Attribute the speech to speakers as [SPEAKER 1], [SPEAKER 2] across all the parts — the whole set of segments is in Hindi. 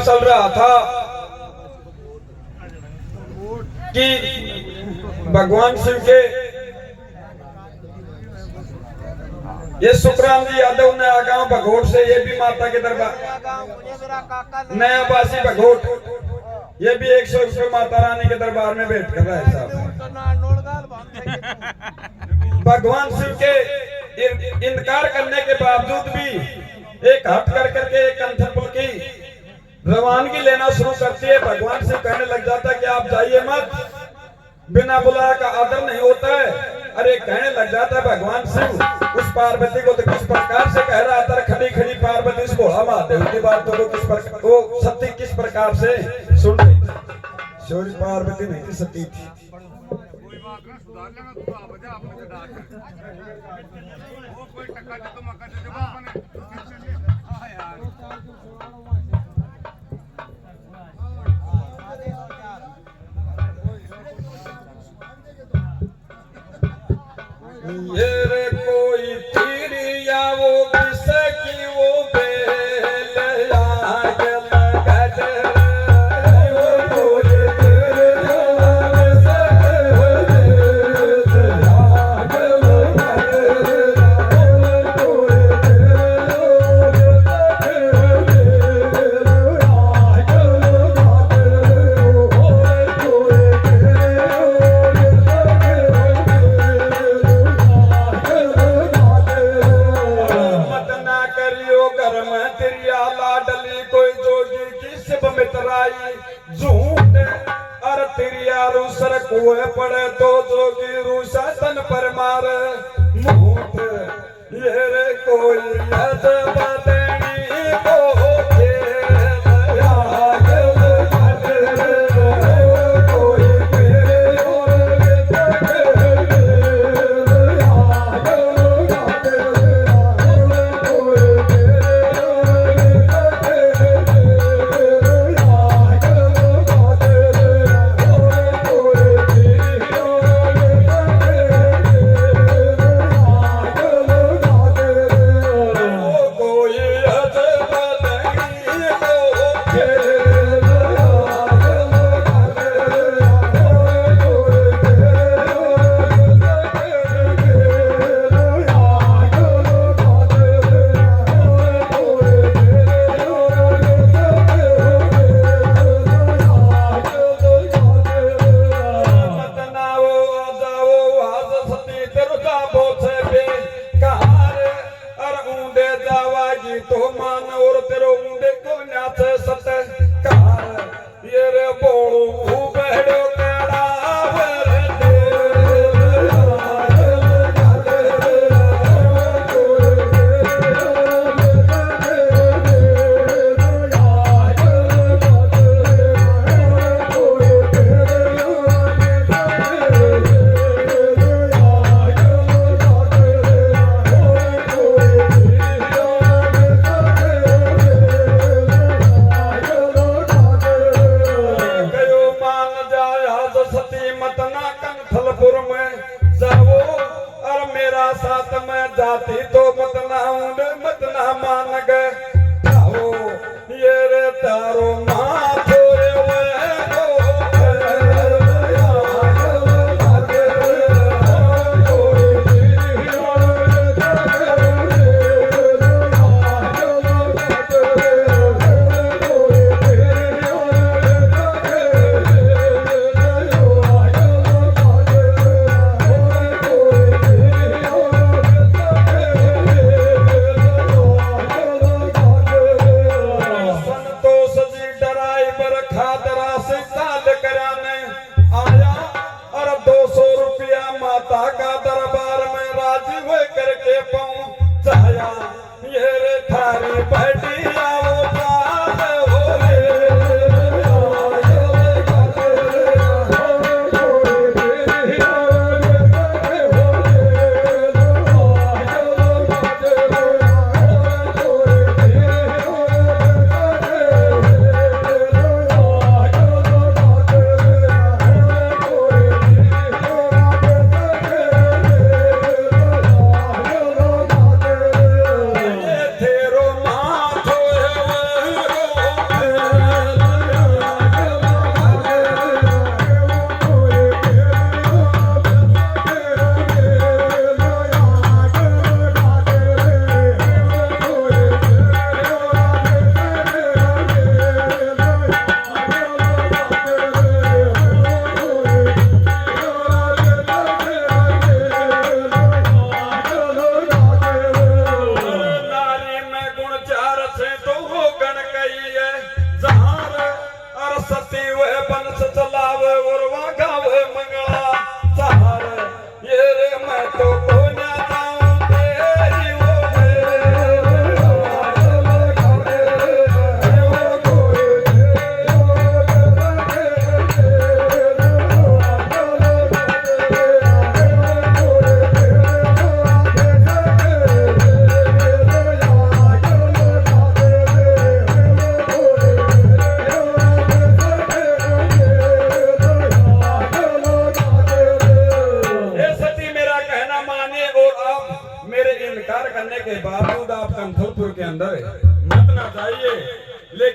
[SPEAKER 1] चल रहा था कि भगवान शिव के ये सुखराम जी यादव नया गांव भगोट से, ये भी माता के दरबार नया बासी भगोट, ये भी 100 रुपये माता रानी के दरबार में भेंट कर रहा है साहब। भगवान शिव के इनकार करने के बावजूद भी एक हट कर करके एक कंथनपुर की रवानगी लेना शुरू करती है। भगवान शिव कहने लग जाता है कि आप जाइए मत, बिना बुलाया का आदर नहीं होता है। अरे कहने लग जाता है भगवान शिव उस पार्वती को तो किस प्रकार से कह रहा था, खड़ी खड़ी पार्वती इस भोला महादेव की बात तो वो सती किस प्रकार से सुन रही थी। सूर्य पार्वती नहीं थी, सती थी। ये रे कोई तीरिया वो किसे की वो बेल आग लगा दे, वो कोई तीरिया किसे की वो बेल आग लगा दे, वो कोई कुएं पड़े तो जोगी रूसा तन पर मार मूठ, ये रे कोई देनी को जाती तो मत ना मान गए, ये रे तारो माँ छोरे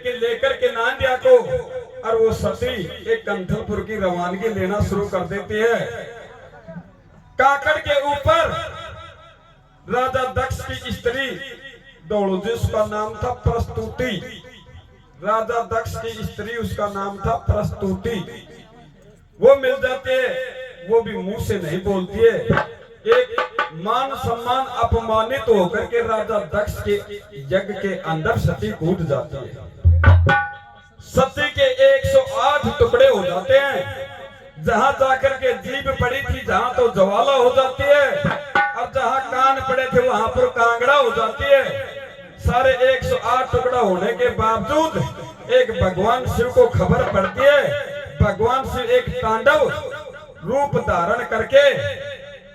[SPEAKER 1] के लेकर के नांदिया को, और वो सती एक कंथलपुर की रवानगी लेना शुरू कर देती है। काकड़ के ऊपर राजा दक्ष की स्त्री दौड़ू, जिसका नाम था प्रस्तुति। राजा दक्ष की स्त्री, उसका नाम था प्रस्तुति। वो मिल जाती है, वो भी मुंह से नहीं बोलती है। एक मान सम्मान अपमानित होकर के राजा दक्ष के यज्ञ के अंदर सती कूद जाती है। सती के 108 टुकड़े हो जाते हैं। जहां जाकर के जीभ पड़ी थी, जहां तो ज्वाला हो जाती है, और जहां कान पड़े थे वहां पर कांगड़ा हो जाती है। सारे 108 टुकड़ा होने के बावजूद एक भगवान शिव को खबर पड़ती है। भगवान शिव एक तांडव रूप धारण करके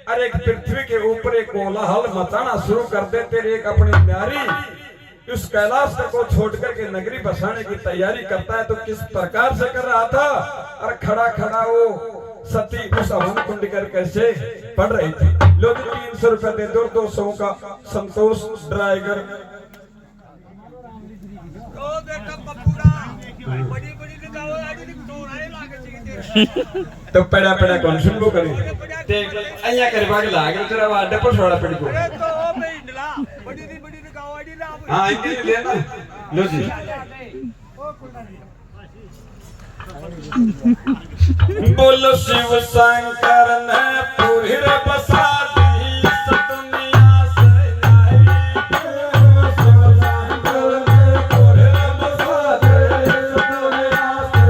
[SPEAKER 1] और एक पृथ्वी के ऊपर एक कोलाहल मचाना शुरू कर देते। एक अपनी न्यारी उस कैलाश को छोड़ करके नगरी बसाने की तैयारी करता है। तो किस प्रकार से कर रहा था, और खड़ा खड़ा वो सती उस हवन कुंड कर कैसे पढ़ रही थी। लोग 300 रुपए दे दो, 200 का संतोष ड्राइवर। तो पड़ा पड़ा कौन सुन को करी देख अया करे बाग लाग तेरा वाडे पर छोड़ा पड़ी को तो ओ में इंडला बड़ी गांव आडी ला। हां इंडी ले ना लो जी। बोलो शिव शंकर ने पूरी रे बसा दी इस दुनिया से नहीं। शिव शंकर ने पूरी रे बसा दी इस दुनिया से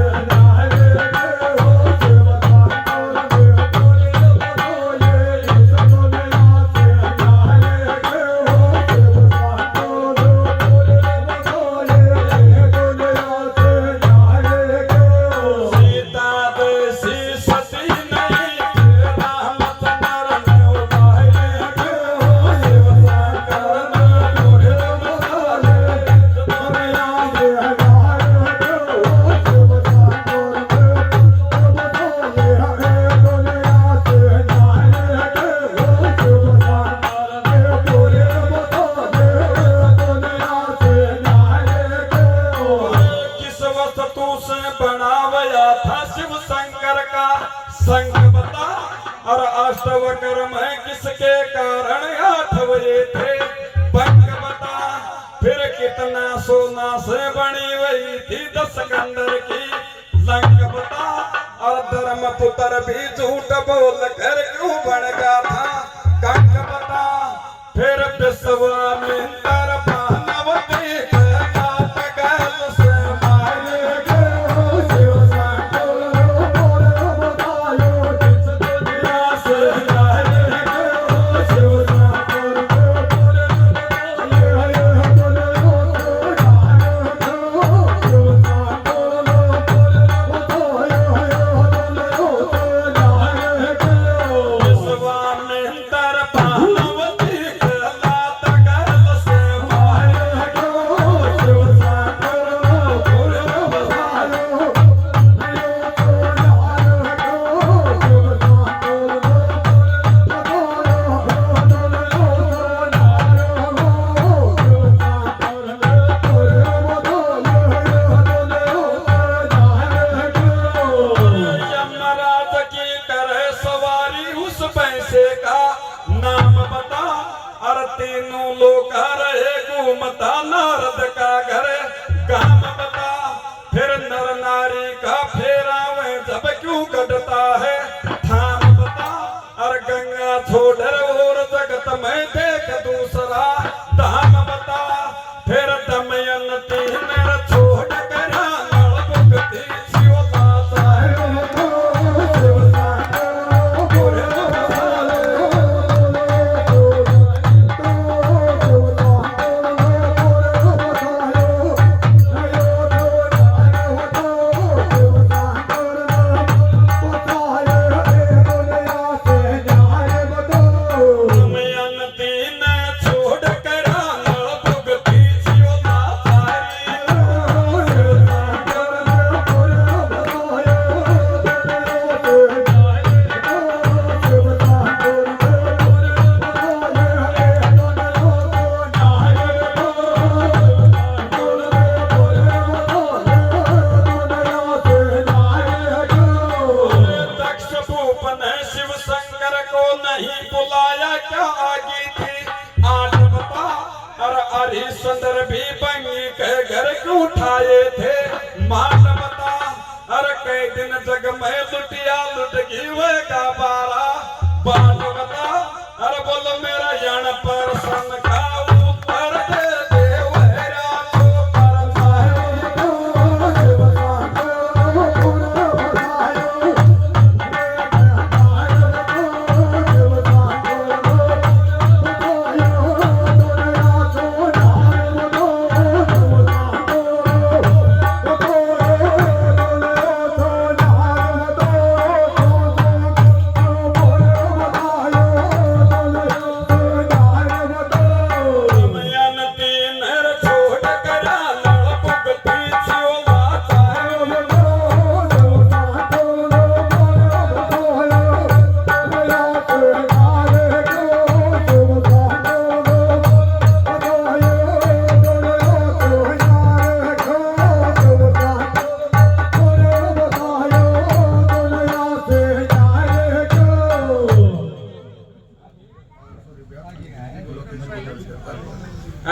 [SPEAKER 1] संग बता, और अष्टवक्र में किसके कारण 8 बजे थे पंख बता। फिर कितना सोना से बनी हुई थी 10 कंदर की लंक बता। और धर्म पुत्र भी झूठ बोल कर क्यों बन गया था कंक बता। फिर विश्वामित्र पानवती लाए थे माल बता, अरे कई दिन जग में लुटिया लुट गई वे का बारा बाल बता, अरे बोलो मेरा यान पर सन का ऊपर दे दे वहरा तो पर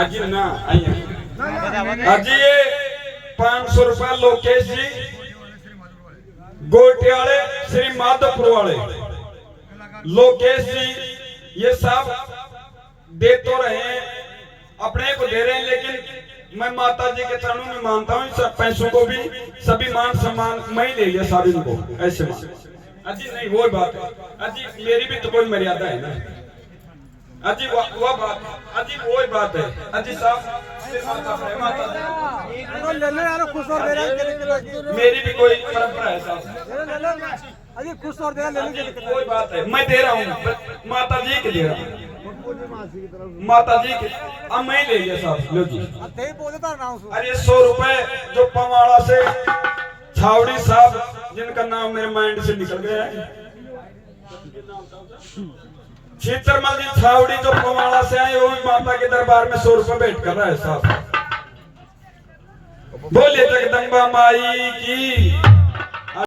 [SPEAKER 1] अजी ना अजी ये 500 रुपया लोकेश जी गोटियाले श्री माधोपुर वाले लोकेश जी ये सब दे तो रहे हैं, अपने को दे रहे हैं, लेकिन मैं माता जी के चरणों में मानता हूँ सब पैसों को भी सभी मान सम्मान मैं ही ले लिया सभी को ऐसे मान। अजी नहीं वो बात है अजी, मेरी भी तो कोई मर्यादा है ना अजी, वो बात अजी वो बात है अजी साहब, मेरी भी कोई परंपरा है साहब
[SPEAKER 2] अजी खुश और दे ले
[SPEAKER 1] कोई बात है, मैं दे रहा हूँ माता जी के दे रहा हूँ माता जी के, अब मैं ले लिया साहब लो जी। अरे 100 रुपए जो पवाड़ा से छावड़ी साहब जिनका नाम मेरे माइंड से निकल गया है, छीतरमल जी छावड़ी जो पवाड़ा से आए वो भी माता के दरबार में 100 रुपए भेंट कर रहा है साहब। बोले जगदम्बा माई की।